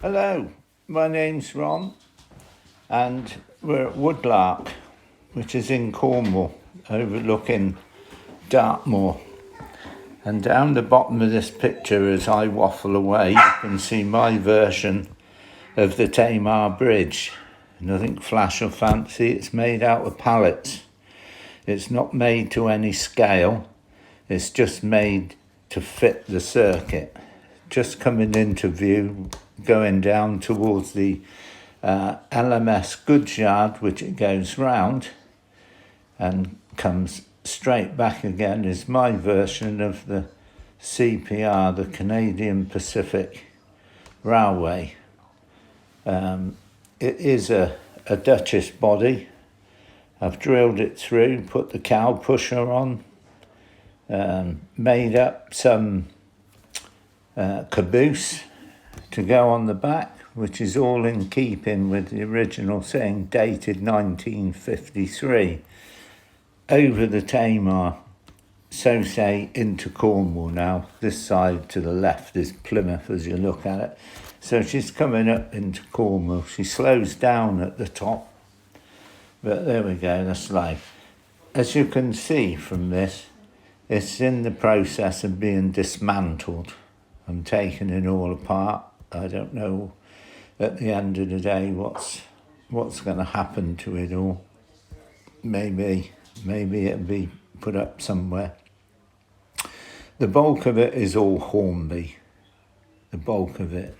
Hello, my name's Ron and we're at Woodlark, which is in Cornwall, overlooking Dartmoor. And down the bottom of this picture, as I waffle away, you can see my version of the Tamar Bridge. Nothing flash or fancy, it's made out of pallets. It's not made to any scale, it's just made to fit the circuit. Just coming into view, going down towards the LMS goods yard, which it goes round and comes straight back again, is my version of the CPR, the Canadian Pacific Railway. It is a Duchess body. I've drilled it through, put the cow pusher on, made up some caboose to go on the back, which is all in keeping with the original saying dated 1953. Over the Tamar, so say into Cornwall now. This side to the left is Plymouth as you look at it. So she's coming up into Cornwall. She slows down at the top, but there we go, that's life. As you can see from this, it's in the process of being dismantled. I'm taking it all apart. I don't know at the end of the day what's going to happen to it all. Maybe it'll be put up somewhere. The bulk of it is all Hornby. The bulk of it.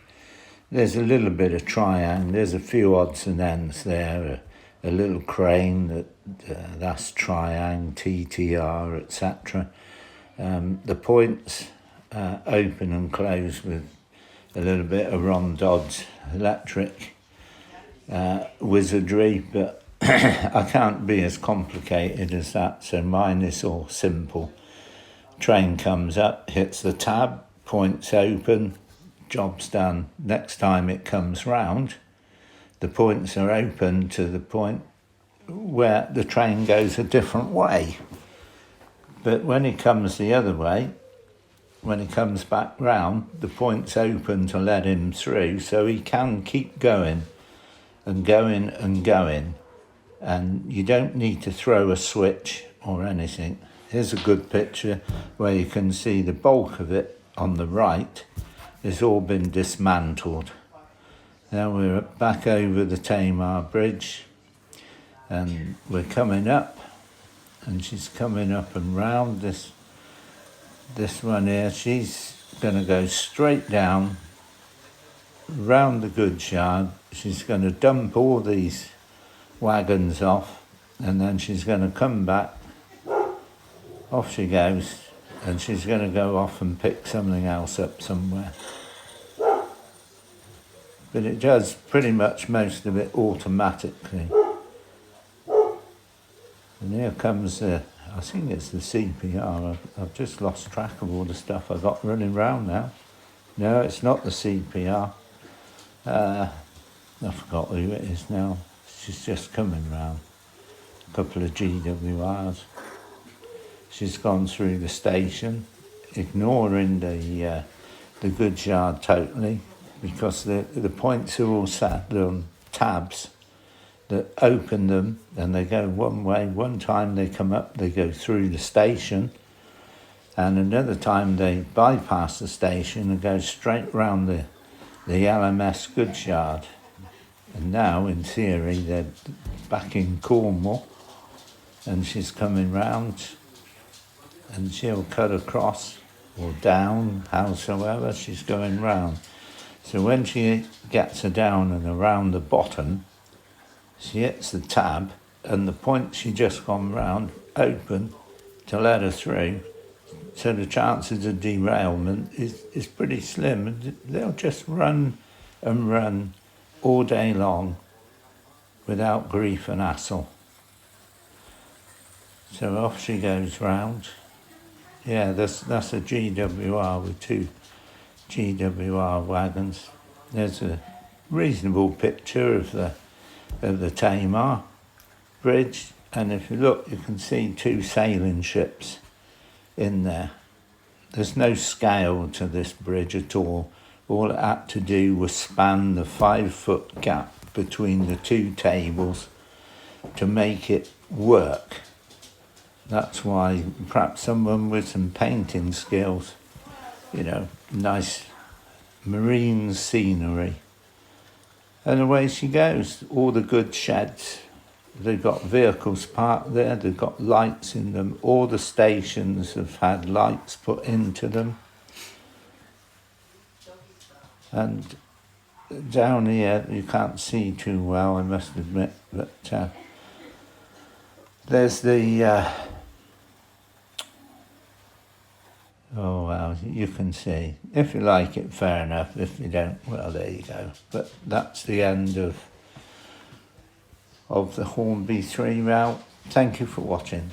There's a little bit of triangle. There's a few odds and ends there. A little crane that's triangle, TTR, etc. The points open and close with a little bit of Ron Dodd's electric wizardry, but I can't be as complicated as that, so mine is all simple. Train comes up, hits the tab, points open, job's done. Next time it comes round, the points are open to the point where the train goes a different way. But when it comes the other way, when he comes back round, the point's open to let him through, so he can keep going and going and going. And you don't need to throw a switch or anything. Here's a good picture where you can see the bulk of it on the right has all been dismantled. Now we're back over the Tamar Bridge and we're coming up, and she's coming up and round this one here. She's going to go straight down round the goods yard. She's going to dump all these wagons off, and then she's going to come back. Off she goes, and she's going to go off and pick something else up somewhere. But it does pretty much most of it automatically. And here comes I think it's the CPR. I've just lost track of all the stuff I got running around now. No, it's not the CPR. I forgot who it is now. She's just coming round. A couple of GWRs. She's gone through the station, ignoring the goods yard totally, because the points are all sat on tabs that open them, and they go one way. One time they come up, they go through the station, and another time they bypass the station and go straight round the LMS goods yard. And now, in theory, they're back in Cornwall, and she's coming round, and she'll cut across or down, howsoever she's going round. So when she gets her down and around the bottom, she hits the tab, and the point she just gone round open to let her through. So the chances of derailment is pretty slim. They'll just run and run all day long without grief and hassle. So off she goes round. Yeah, that's a GWR with two GWR wagons. There's a reasonable picture of the Tamar Bridge, and if you look, you can see two sailing ships in there. There's no scale to this bridge at all. all it had to do was span the 5-foot gap between the two tables to make it work. That's why perhaps someone with some painting skills, you know, nice marine scenery. And away she goes, all the good sheds. They've got vehicles parked there, they've got lights in them. All the stations have had lights put into them. And down here, you can't see too well, I must admit, but there's the, oh well, you can see. If you like it, fair enough. If you don't, well, there you go. But that's the end of the Hornby 3 route. Thank you for watching.